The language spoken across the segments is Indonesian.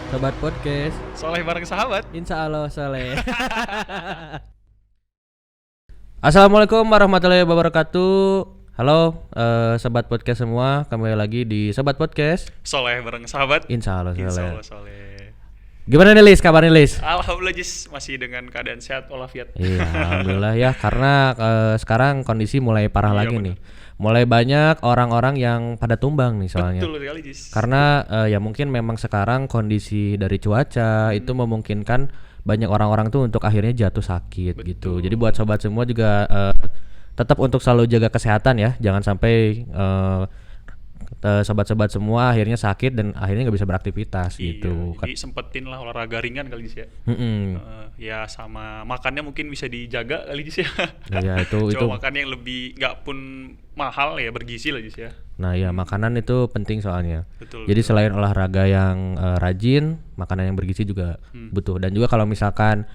Sobat Podcast, Soleh bareng sahabat. Insya Allah soleh. Assalamualaikum warahmatullahi wabarakatuh. Halo Sobat Podcast semua, kembali lagi di Sobat Podcast Soleh bareng sahabat. Insya Allah Insya soleh. Allah soleh. Gimana nih Lis, kabarnya Lis? Alhamdulillah Jis, masih dengan keadaan sehat walafiat. Iya, alhamdulillah ya, karena sekarang kondisi mulai parah Iya, lagi betul. nih. Mulai banyak orang-orang yang pada tumbang nih soalnya. Betul sekali Jis. Karena ya mungkin memang sekarang kondisi dari cuaca itu memungkinkan banyak orang-orang tuh untuk akhirnya jatuh sakit gitu. Jadi buat sobat semua juga tetap untuk selalu jaga kesehatan ya. Jangan sampai sobat-sobat semua akhirnya sakit dan akhirnya nggak bisa beraktivitas gitu. Iya, jadi sempetin lah olahraga ringan kali Jis ya. Ya sama makannya mungkin bisa dijaga kali Jis ya. Ya itu Coba makan yang lebih nggak pun mahal ya, bergizi lah Jis ya. Nah ya makanan itu penting soalnya. Betul. Jadi selain olahraga yang rajin, makanan yang bergizi juga butuh. Dan juga kalau misalkan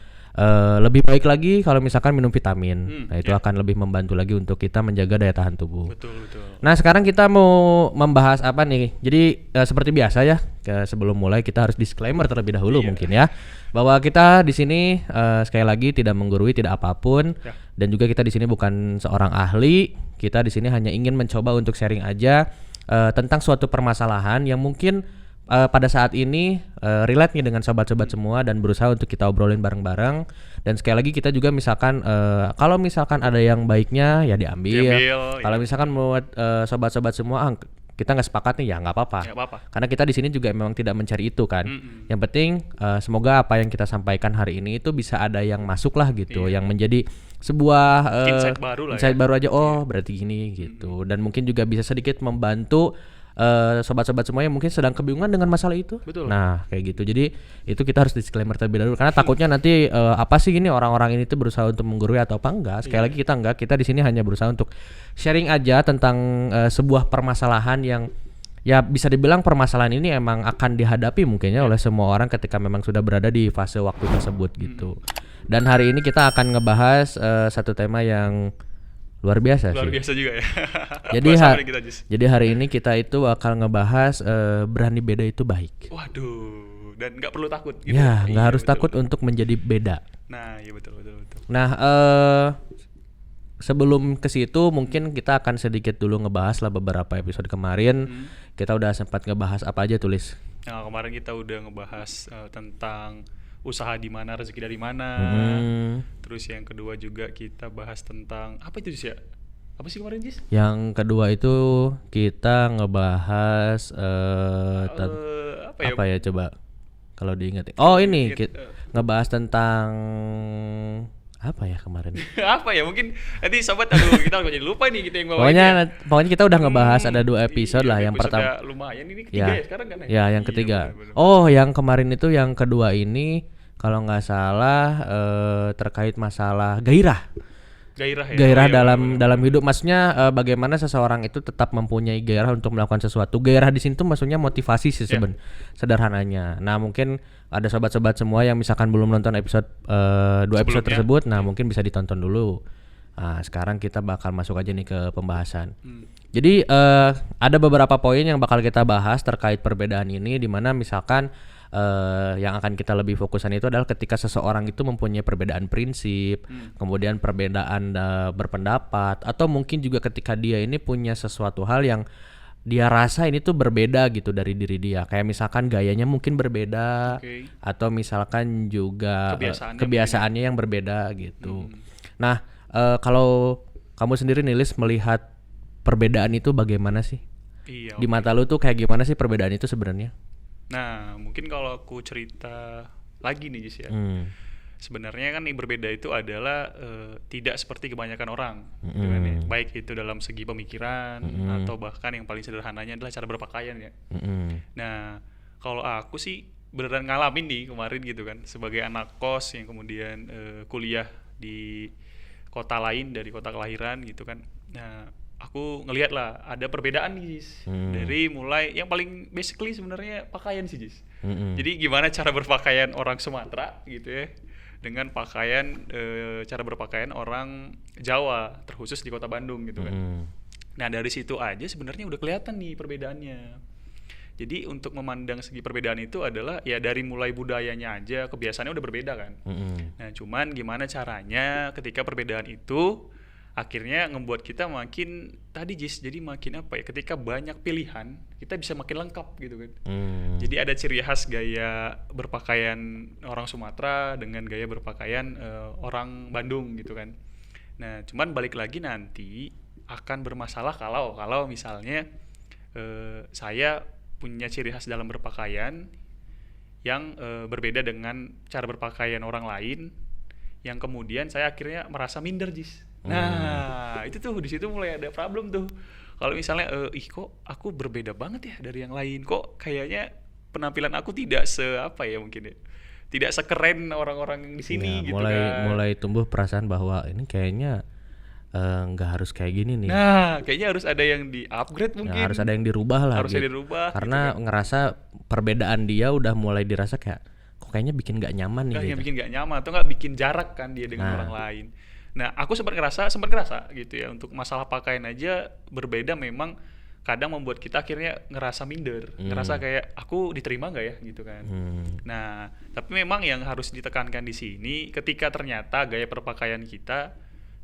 lebih baik lagi kalau misalkan minum vitamin. Nah itu akan lebih membantu lagi untuk kita menjaga daya tahan tubuh. Betul. Nah sekarang kita mau membahas apa nih? Jadi seperti biasa ya, sebelum mulai kita harus disclaimer terlebih dahulu mungkin ya, bahwa kita di sini sekali lagi tidak menggurui, tidak apapun, dan juga kita di sini bukan seorang ahli. Kita di sini hanya ingin mencoba untuk sharing aja tentang suatu permasalahan yang mungkin pada saat ini relate nih dengan sobat-sobat semua dan berusaha untuk kita obrolin bareng-bareng. Dan sekali lagi kita juga misalkan kalau misalkan ada yang baiknya ya diambil. Kalau misalkan buat sobat-sobat semua kita nggak sepakat nih ya nggak apa-apa. Karena kita di sini juga memang tidak mencari itu kan. Yang penting semoga apa yang kita sampaikan hari ini itu bisa ada yang masuk lah gitu, yang menjadi sebuah insight baru aja. Oh berarti gini gitu. Dan mungkin juga bisa sedikit membantu sobat-sobat semua yang mungkin sedang kebingungan dengan masalah itu. Betul. Nah kayak gitu. Jadi itu kita harus disclaimer terlebih dahulu karena takutnya nanti apa sih ini orang-orang ini tuh berusaha untuk menggurui atau apa enggak. Sekali lagi kita enggak, kita di sini hanya berusaha untuk sharing aja tentang sebuah permasalahan yang ya bisa dibilang permasalahan ini emang akan dihadapi mungkinnya oleh semua orang ketika memang sudah berada di fase waktu tersebut gitu. Dan hari ini kita akan ngebahas satu tema yang luar biasa juga ya. Jadi hari ini kita itu bakal ngebahas berani beda itu baik. Waduh, dan nggak perlu takut gitu. Ya, nggak harus takut untuk menjadi beda. Nah, iya betul. Nah, sebelum ke situ mungkin kita akan sedikit dulu ngebahas lah beberapa episode kemarin. Kita udah sempat ngebahas apa aja tulis. Nah, kemarin kita udah ngebahas tentang usaha di mana, rezeki dari mana. Terus yang kedua juga kita bahas tentang apa itu Jis ya? Apa sih kemarin Jis? Yang kedua itu kita ngebahas apa ya coba kalau diingat. Oh ini ngebahas tentang apa ya kemarin? Apa ya? Mungkin nanti sobat kita jadi lupa nih kita yang bawa. Pokoknya kita udah ngebahas ada 2 episode lah. Yang pertama lumayan ini ketiga ya sekarang kan ya? Ya yang ketiga. Bener. Oh yang kemarin itu yang kedua ini kalau nggak salah terkait masalah gairah dalam hidup. Maksudnya bagaimana seseorang itu tetap mempunyai gairah untuk melakukan sesuatu. Gairah di sini tuh maksudnya motivasi sih sederhananya. Nah mungkin ada sobat-sobat semua yang misalkan belum nonton episode 2 episode tersebut, nah mungkin bisa ditonton dulu. Nah sekarang kita bakal masuk aja nih ke pembahasan. Jadi ada beberapa poin yang bakal kita bahas terkait perbedaan ini, di mana misalkan yang akan kita lebih fokusan itu adalah ketika seseorang itu mempunyai perbedaan prinsip, kemudian perbedaan berpendapat, atau mungkin juga ketika dia ini punya sesuatu hal yang dia rasa ini tuh berbeda gitu dari diri dia. Kayak misalkan gayanya mungkin berbeda, atau misalkan juga kebiasaannya yang berbeda gitu. Nah kalau kamu sendiri Nilis melihat perbedaan itu bagaimana sih? Di mata lu tuh kayak gimana sih perbedaan itu sebenarnya? Nah, mungkin kalau aku cerita lagi nih Jis ya. Sebenarnya kan yang berbeda itu adalah tidak seperti kebanyakan orang, gitu kan ya. Baik itu dalam segi pemikiran atau bahkan yang paling sederhananya adalah cara berpakaian ya. Nah, kalau aku sih beneran ngalamin nih kemarin gitu kan, sebagai anak kos yang kemudian kuliah di kota lain dari kota kelahiran gitu kan. Nah, aku ngelihat lah ada perbedaan nih Jis. Dari mulai yang paling basically sebenarnya pakaian sih Jis. Jadi gimana cara berpakaian orang Sumatera gitu ya dengan pakaian cara berpakaian orang Jawa terkhusus di kota Bandung gitu kan. Nah dari situ aja sebenarnya udah kelihatan nih perbedaannya. Jadi untuk memandang segi perbedaan itu adalah ya dari mulai budayanya aja, kebiasaannya udah berbeda kan. Nah, cuman gimana caranya ketika perbedaan itu akhirnya ngebuat kita makin tadi Jis, jadi makin apa ya? Ketika banyak pilihan, kita bisa makin lengkap gitu kan. Jadi ada ciri khas gaya berpakaian orang Sumatera dengan gaya berpakaian orang Bandung gitu kan. Nah, cuman balik lagi nanti akan bermasalah kalau misalnya saya punya ciri khas dalam berpakaian yang berbeda dengan cara berpakaian orang lain, yang kemudian saya akhirnya merasa minder Jis. Nah, itu tuh di situ mulai ada problem tuh. Kalau misalnya kok aku berbeda banget ya dari yang lain. Kok kayaknya penampilan aku tidak apa ya mungkin ya. Tidak sekeren orang-orang yang di sini gitu kan. Mulai tumbuh perasaan bahwa ini kayaknya nggak harus kayak gini nih. Nah, kayaknya harus ada yang di-upgrade mungkin. Harus ada yang dirubah lah. Harusnya dirubah. Karena gitu kan. ngerasa perbedaan dia udah mulai dirasa kayak kok kayaknya bikin nggak nyaman nih. Yang bikin nggak nyaman atau nggak bikin jarak kan dia dengan orang lain. Nah, aku sempat ngerasa gitu ya, untuk masalah pakaian aja berbeda memang kadang membuat kita akhirnya ngerasa minder, ngerasa kayak aku diterima nggak ya gitu kan. Nah, tapi memang yang harus ditekankan di sini ketika ternyata gaya berpakaian kita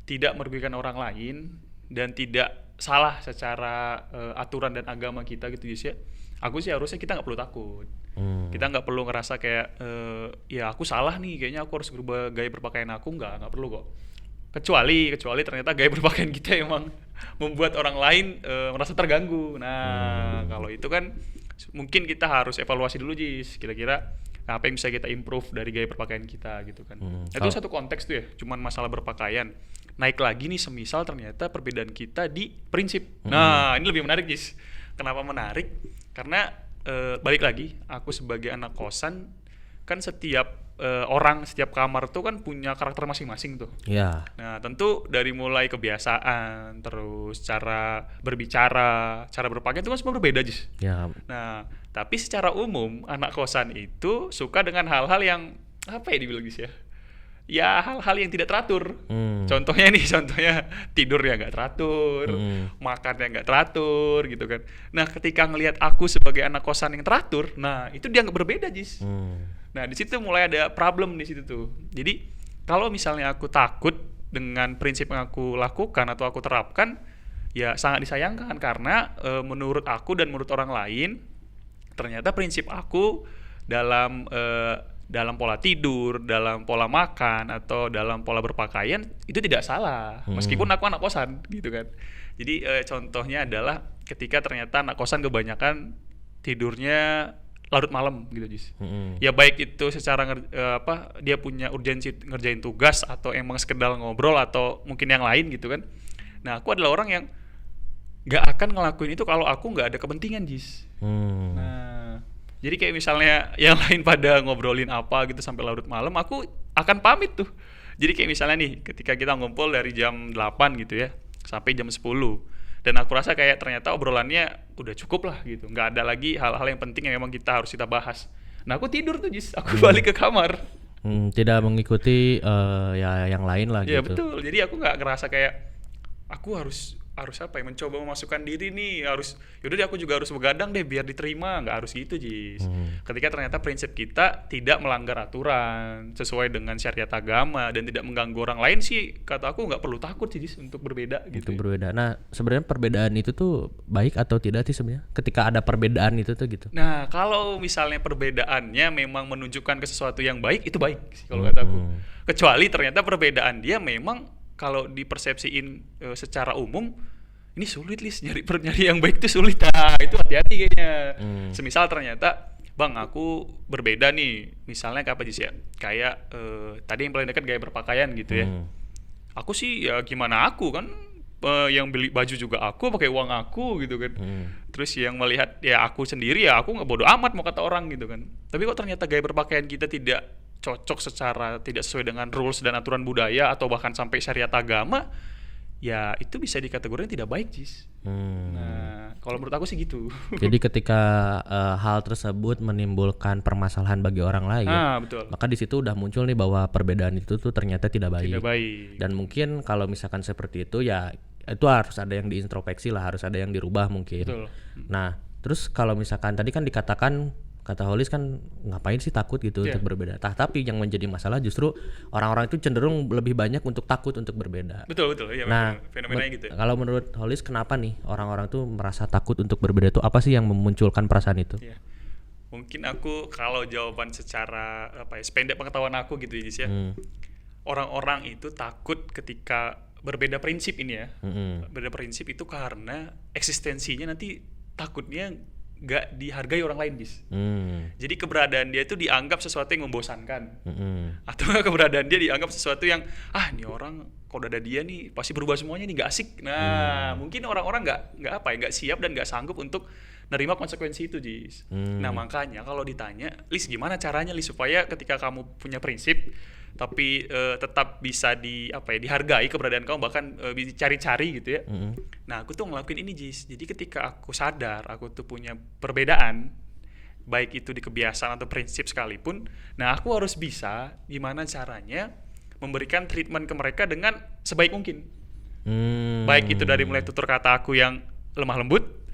tidak merugikan orang lain dan tidak salah secara aturan dan agama kita gitu ya. Aku sih harusnya kita nggak perlu takut. Kita nggak perlu ngerasa kayak ya aku salah nih, kayaknya aku harus berubah gaya berpakaian aku, nggak perlu kok. Kecuali ternyata gaya berpakaian kita emang membuat orang lain merasa terganggu. Nah, kalau itu kan mungkin kita harus evaluasi dulu Jis, kira-kira apa yang bisa kita improve dari gaya berpakaian kita gitu kan. Itu satu konteks tuh ya, cuman masalah berpakaian. Naik lagi nih semisal ternyata perbedaan kita di prinsip. Nah, ini lebih menarik Jis. Kenapa menarik? Karena balik lagi, aku sebagai anak kosan kan setiap setiap kamar tuh kan punya karakter masing-masing tuh. Iya. Nah, tentu dari mulai kebiasaan, terus cara berbicara, cara berpakaian itu kan semua berbeda, Jis. Ya. Nah, tapi secara umum anak kosan itu suka dengan hal-hal yang apa ya dibilang Jis ya? Ya hal-hal yang tidak teratur. Contohnya tidur ya nggak teratur, makannya nggak teratur gitu kan. Nah, ketika ngelihat aku sebagai anak kosan yang teratur, nah itu dianggap berbeda Jis. Nah, di situ mulai ada problem di situ tuh. Jadi kalau misalnya aku takut dengan prinsip yang aku lakukan atau aku terapkan, ya sangat disayangkan karena menurut aku dan menurut orang lain ternyata prinsip aku dalam pola tidur, dalam pola makan atau dalam pola berpakaian itu tidak salah. Meskipun aku anak kosan gitu kan. Jadi contohnya adalah ketika ternyata anak kosan kebanyakan tidurnya larut malam gitu Jis. Ya baik itu secara dia punya urgensi ngerjain tugas atau emang sekedar ngobrol atau mungkin yang lain gitu kan. Nah, aku adalah orang yang nggak akan ngelakuin itu kalau aku nggak ada kepentingan Jis. Nah, jadi kayak misalnya yang lain pada ngobrolin apa gitu sampai larut malam, aku akan pamit tuh. Jadi kayak misalnya nih ketika kita ngumpul dari jam 8 gitu ya sampai jam 10. Dan aku rasa kayak ternyata obrolannya udah cukup lah gitu. Nggak ada lagi hal-hal yang penting yang memang harus kita bahas. Nah, aku tidur tuh Jis, aku balik ke kamar. Tidak mengikuti ya yang lain lah gitu. Ya betul, jadi aku nggak ngerasa kayak aku harus apa ya, mencoba memasukkan diri nih, yaudah deh aku juga harus begadang deh biar diterima, nggak harus gitu Jis. Ketika ternyata prinsip kita tidak melanggar aturan sesuai dengan syariat agama dan tidak mengganggu orang lain sih, kata aku nggak perlu takut sih Jis untuk berbeda gitu. Untuk berbeda. Nah, sebenarnya perbedaan itu tuh baik atau tidak sih sebenarnya ketika ada perbedaan itu tuh gitu. Nah, kalau misalnya perbedaannya memang menunjukkan ke sesuatu yang baik, itu baik sih kalau kata aku. Kecuali ternyata perbedaan dia memang kalau dipersepsiin secara umum ini sulit nyari yang baik itu sulit. Nah, itu hati-hati kayaknya. Semisal ternyata bang aku berbeda nih, misalnya kayak apa sih ya, kayak tadi yang paling dekat gaya berpakaian gitu ya. Aku sih ya gimana, aku kan yang beli baju juga aku pakai uang aku gitu kan. Terus yang melihat ya aku sendiri, ya aku nggak bodo amat mau kata orang gitu kan. Tapi kok ternyata gaya berpakaian kita tidak cocok secara tidak sesuai dengan rules dan aturan budaya atau bahkan sampai syariat agama, ya itu bisa dikategorikan tidak baik Jis. Nah, kalau menurut aku sih gitu. Jadi ketika hal tersebut menimbulkan permasalahan bagi orang lain, betul. Maka di situ udah muncul nih bahwa perbedaan itu tuh ternyata tidak baik. Tidak baik. Dan mungkin kalau misalkan seperti itu ya itu harus ada yang diintrospeksi lah, harus ada yang dirubah mungkin. Betul. Nah, Terus kalau misalkan tadi kan dikatakan kata Holis kan ngapain sih takut gitu untuk berbeda. Tapi yang menjadi masalah justru orang-orang itu cenderung lebih banyak untuk takut untuk berbeda. Betul ya. Nah, fenomenanya gitu. Kalau menurut Holis kenapa nih orang-orang tuh merasa takut untuk berbeda itu, apa sih yang memunculkan perasaan itu? Ya. Mungkin aku kalau jawaban secara sependek pengetahuan aku gitu ya, orang-orang itu takut ketika berbeda prinsip ini ya. Berbeda prinsip itu karena eksistensinya nanti takutnya nggak dihargai orang lain, Jis. Jadi keberadaan dia itu dianggap sesuatu yang membosankan, atau keberadaan dia dianggap sesuatu yang ini orang kalau udah ada dia nih pasti berubah semuanya nih, nggak asik. Nah mungkin orang-orang nggak siap dan nggak sanggup untuk nerima konsekuensi itu, Jis. Nah makanya kalau ditanya, Lis gimana caranya Lis supaya ketika kamu punya prinsip tapi tetap bisa dihargai keberadaan kamu, bahkan dicari-cari gitu ya. Nah aku tuh ngelakuin ini, Jis. Jadi ketika aku sadar aku tuh punya perbedaan, baik itu di kebiasaan atau prinsip sekalipun, nah aku harus bisa gimana caranya memberikan treatment ke mereka dengan sebaik mungkin. Baik itu dari mulai tutur kata aku yang lemah lembut,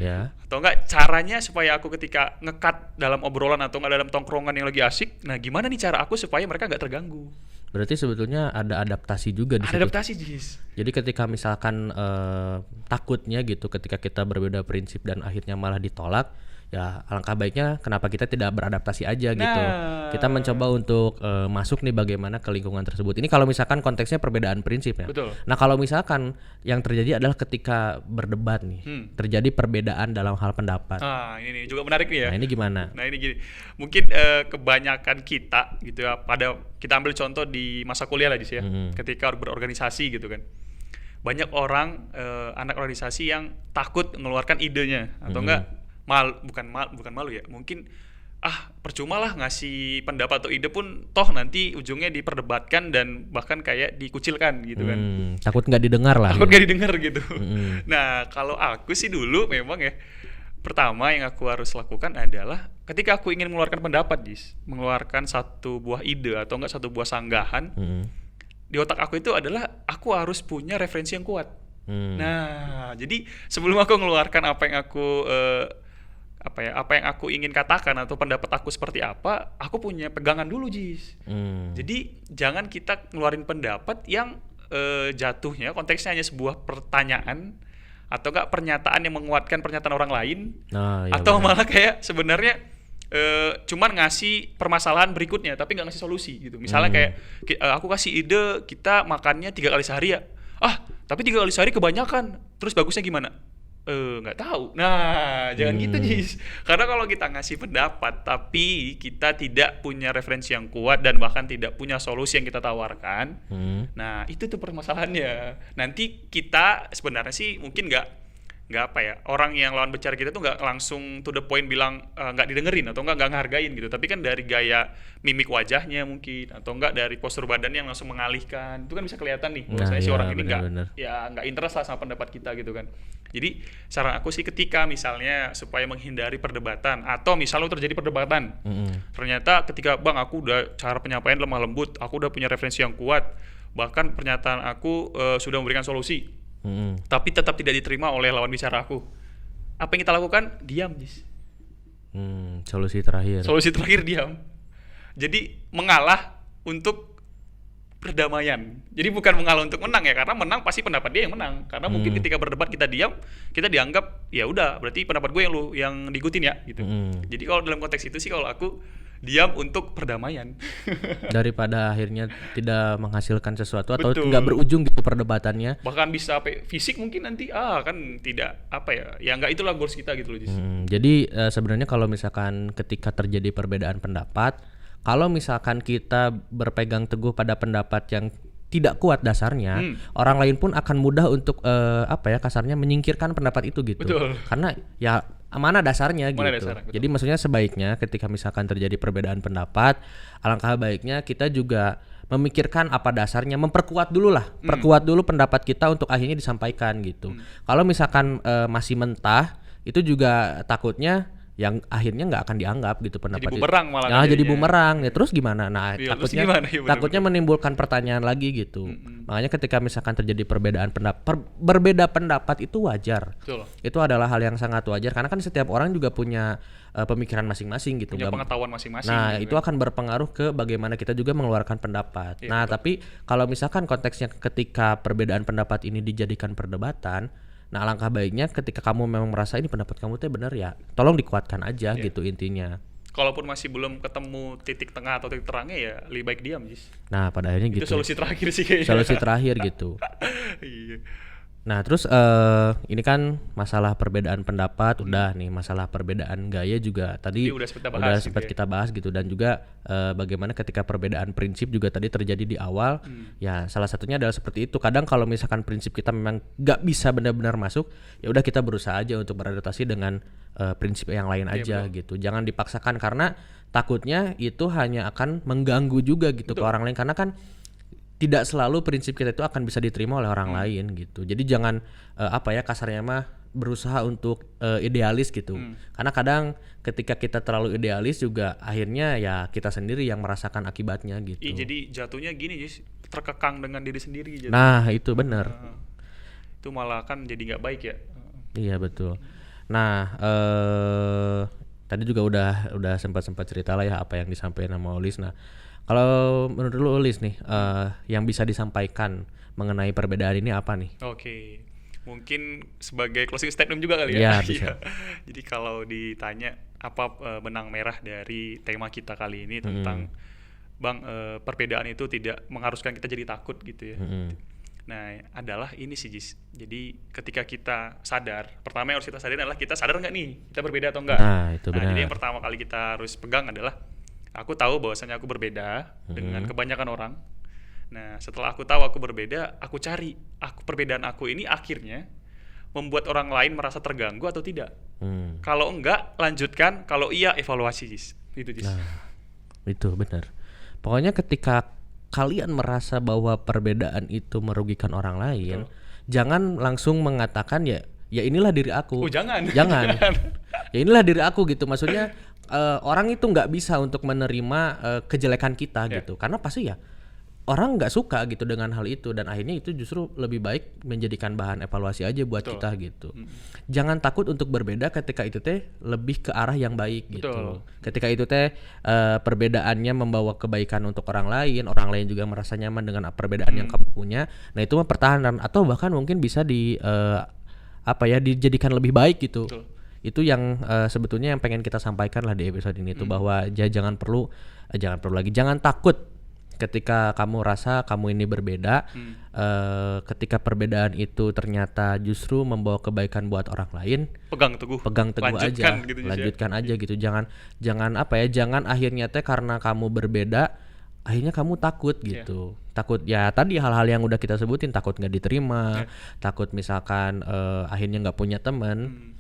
atau enggak caranya supaya aku ketika ngekat dalam obrolan atau enggak dalam tongkrongan yang lagi asik, nah gimana nih cara aku supaya mereka nggak terganggu. Berarti sebetulnya ada adaptasi juga di situ. Adaptasi, Jis. Jadi ketika misalkan takutnya gitu ketika kita berbeda prinsip dan akhirnya malah ditolak, ya alangkah baiknya kenapa kita tidak beradaptasi aja gitu. Kita mencoba untuk masuk nih bagaimana ke lingkungan tersebut. Ini kalau misalkan konteksnya perbedaan prinsip ya. Betul. Nah kalau misalkan yang terjadi adalah ketika berdebat nih, terjadi perbedaan dalam hal pendapat. Ini juga menarik nih ya. Nah ini gimana? Nah ini gini, mungkin kebanyakan kita gitu ya, kita ambil contoh di masa kuliah lah Jis ya, ketika berorganisasi gitu kan. Banyak orang anak organisasi yang takut mengeluarkan idenya atau enggak bukan malu ya, mungkin percuma lah ngasih pendapat atau ide pun toh nanti ujungnya diperdebatkan dan bahkan kayak dikucilkan gitu kan. Takut nggak didengar lah. Takut nggak didengar gitu. Nah kalau aku sih dulu memang ya, pertama yang aku harus lakukan adalah ketika aku ingin mengeluarkan pendapat, Jis, mengeluarkan satu buah ide atau enggak satu buah sanggahan, di otak aku itu adalah aku harus punya referensi yang kuat. Nah jadi sebelum aku mengeluarkan apa yang aku ingin katakan atau pendapat aku seperti apa, aku punya pegangan dulu, Jis. Jadi jangan kita ngeluarin pendapat yang jatuhnya konteksnya hanya sebuah pertanyaan atau enggak pernyataan yang menguatkan pernyataan orang lain, atau malah kayak sebenarnya cuman ngasih permasalahan berikutnya tapi nggak ngasih solusi gitu. Misalnya kayak aku kasih ide kita makannya 3 kali sehari ya, tapi 3 kali sehari kebanyakan, terus bagusnya gimana? Nggak tahu. Nah jangan gitu, Jis. Karena kalau kita ngasih pendapat tapi kita tidak punya referensi yang kuat dan bahkan tidak punya solusi yang kita tawarkan, nah itu tuh permasalahannya. Nanti kita sebenarnya sih mungkin nggak orang yang lawan bicara kita tuh nggak langsung to the point bilang nggak didengerin atau nggak ngehargain gitu, tapi kan dari gaya mimik wajahnya mungkin atau nggak dari postur badannya yang langsung mengalihkan, itu kan bisa kelihatan nih saya si orang ini nggak interest lah sama pendapat kita gitu kan. Jadi saran aku sih ketika misalnya supaya menghindari perdebatan atau misalnya terjadi perdebatan, ternyata ketika bang aku udah cara penyampaian lemah lembut, aku udah punya referensi yang kuat, bahkan pernyataan aku sudah memberikan solusi, tapi tetap tidak diterima oleh lawan bicara aku. Apa yang kita lakukan? Diam, Jis. Solusi terakhir diam. Jadi mengalah untuk perdamaian. Jadi bukan mengalah untuk menang ya, karena menang pasti pendapat dia yang menang. Karena mungkin ketika berdebat kita diam, kita dianggap ya udah berarti pendapat gue yang diikutin ya gitu. Jadi kalau dalam konteks itu sih kalau aku diam untuk perdamaian. Daripada akhirnya tidak menghasilkan sesuatu atau nggak berujung gitu perdebatannya. Bahkan bisa fisik mungkin nanti kan tidak ya nggak itulah goals kita gitu loh, Jis. Jadi sebenarnya kalau misalkan ketika terjadi perbedaan pendapat, kalau misalkan kita berpegang teguh pada pendapat yang tidak kuat dasarnya, orang lain pun akan mudah untuk kasarnya menyingkirkan pendapat itu gitu. Betul. Karena ya mana dasarnya gitu. Dasarnya, jadi maksudnya sebaiknya ketika misalkan terjadi perbedaan pendapat, alangkah baiknya kita juga memikirkan apa dasarnya, memperkuat dulu lah, perkuat dulu pendapat kita untuk akhirnya disampaikan gitu. Kalau misalkan masih mentah, itu juga takutnya yang akhirnya nggak akan dianggap gitu pendapat jadi bumerang malah nah, jadi jadinya. bumerang ya terus gimana nah Iya, terus takutnya gimana? Ya, takutnya menimbulkan pertanyaan lagi gitu. Makanya ketika misalkan terjadi perbedaan pendapat berbeda pendapat itu wajar. Betul. Itu adalah hal yang sangat wajar karena kan setiap orang juga punya pemikiran masing-masing gitu. Punya pengetahuan masing-masing. Nah, gitu itu akan berpengaruh ke bagaimana kita juga mengeluarkan pendapat. Iya, Nah, tapi kalau misalkan konteksnya ketika perbedaan pendapat ini dijadikan perdebatan, nah alangkah baiknya ketika kamu memang merasa ini pendapat kamu tuh benar ya, tolong dikuatkan aja gitu intinya. Kalaupun masih belum ketemu titik tengah atau titik terangnya ya lebih baik diam, Jis. Nah, pada akhirnya Itu gitu. solusi terakhir sih kayaknya. Solusi terakhir gitu. Iya. Nah, terus ini kan masalah perbedaan pendapat udah nih, masalah perbedaan gaya juga tadi Udah sempat kita bahas gitu dan juga bagaimana ketika perbedaan prinsip juga tadi terjadi di awal. Ya, salah satunya adalah seperti itu. Kadang kalau misalkan prinsip kita memang nggak bisa benar-benar masuk, ya udah kita berusaha aja untuk beradaptasi dengan prinsip yang lain aja gitu. Jangan dipaksakan karena takutnya itu hanya akan mengganggu juga gitu ke orang lain karena kan tidak selalu prinsip kita itu akan bisa diterima oleh orang lain gitu. Jadi jangan kasarnya mah berusaha untuk idealis gitu. Karena kadang ketika kita terlalu idealis juga akhirnya ya kita sendiri yang merasakan akibatnya gitu. Jadi jatuhnya gini, Jis, terkekang dengan diri sendiri jatuhnya. Nah, itu benar. Itu malah kan jadi nggak baik ya. Iya, betul. Nah, tadi juga udah sempat cerita lah ya apa yang disampaikan sama Olis. Nah, kalau menurut lu Olis nih, yang bisa disampaikan mengenai perbedaan ini apa nih? Oke, mungkin sebagai closing statement juga kali Iya, ya. bisa. Jadi kalau ditanya apa benang merah dari tema kita kali ini tentang Bang, perbedaan itu tidak mengharuskan kita jadi takut gitu ya. Nah, adalah ini sih, Jis. Jadi ketika kita sadar, pertama yang harus kita sadari adalah kita sadar nggak nih kita berbeda atau enggak. Nah, itu benar. Jadi yang pertama kali kita harus pegang adalah aku tahu bahwasanya aku berbeda dengan kebanyakan orang. Nah, setelah aku tahu aku berbeda, aku cari perbedaan aku ini akhirnya membuat orang lain merasa terganggu atau tidak. Kalau enggak, lanjutkan. Kalau iya, evaluasi, Jis. Itu, Jis. Nah, itu benar. Pokoknya ketika kalian merasa bahwa perbedaan itu merugikan orang lain, jangan langsung mengatakan ya inilah diri aku. Oh, jangan. Ya inilah diri aku gitu. Maksudnya orang itu nggak bisa untuk menerima kejelekan kita gitu. Karena pasti ya orang nggak suka gitu dengan hal itu dan akhirnya itu justru lebih baik menjadikan bahan evaluasi aja buat kita gitu. Jangan takut untuk berbeda ketika itu teh lebih ke arah yang baik gitu. Ketika itu teh perbedaannya membawa kebaikan untuk orang lain juga merasa nyaman dengan perbedaan yang kamu punya. Nah, itu mah pertahanan atau bahkan mungkin bisa dijadikan lebih baik gitu. Itu yang sebetulnya yang pengen kita sampaikan lah di episode ini tuh bahwa jangan takut ketika kamu rasa kamu ini berbeda, ketika perbedaan itu ternyata justru membawa kebaikan buat orang lain, pegang teguh aja, lanjutkan aja gitu. Jangan akhirnya teh karena kamu berbeda akhirnya kamu takut gitu. Takut ya tadi hal-hal yang udah kita sebutin, takut nggak diterima, takut misalkan akhirnya nggak punya teman.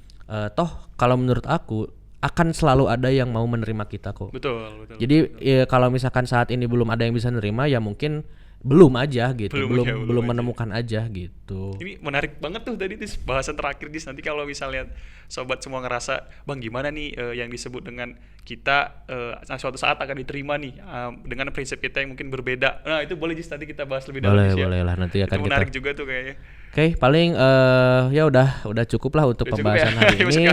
Toh kalau menurut aku akan selalu ada yang mau menerima kita kok. Betul. Jadi ya, kalau misalkan saat ini belum ada yang bisa menerima ya mungkin belum aja gitu. Belum menemukan aja gitu. Ini menarik banget tuh tadi bahasan terakhir, Dis. Nanti kalau misalnya sobat semua ngerasa, Bang, gimana nih yang disebut dengan kita suatu saat akan diterima nih dengan prinsip kita yang mungkin berbeda. Nah, itu boleh, Dis, nanti kita bahas lebih dalam. Boleh lah, nanti akan itu menarik juga tuh kayaknya. Oke, paling ya udah cukup lah untuk pembahasan hari ini.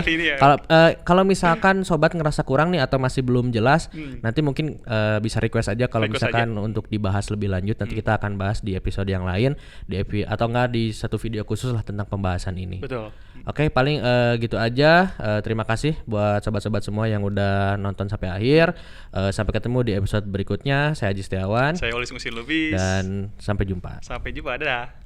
Kalau misalkan sobat ngerasa kurang nih atau masih belum jelas, nanti mungkin bisa request aja kalau misalkan untuk dibahas lebih lanjut. Nanti kita akan bahas di episode yang lain, atau enggak di satu video khusus lah tentang pembahasan ini. Betul. Oke, paling gitu aja. Terima kasih buat sobat-sobat semua yang udah nonton sampai akhir. Sampai ketemu di episode berikutnya. Saya Haji Setiawan. Saya Olis Musin Lubis. Dan sampai jumpa. Sampai jumpa, dadah.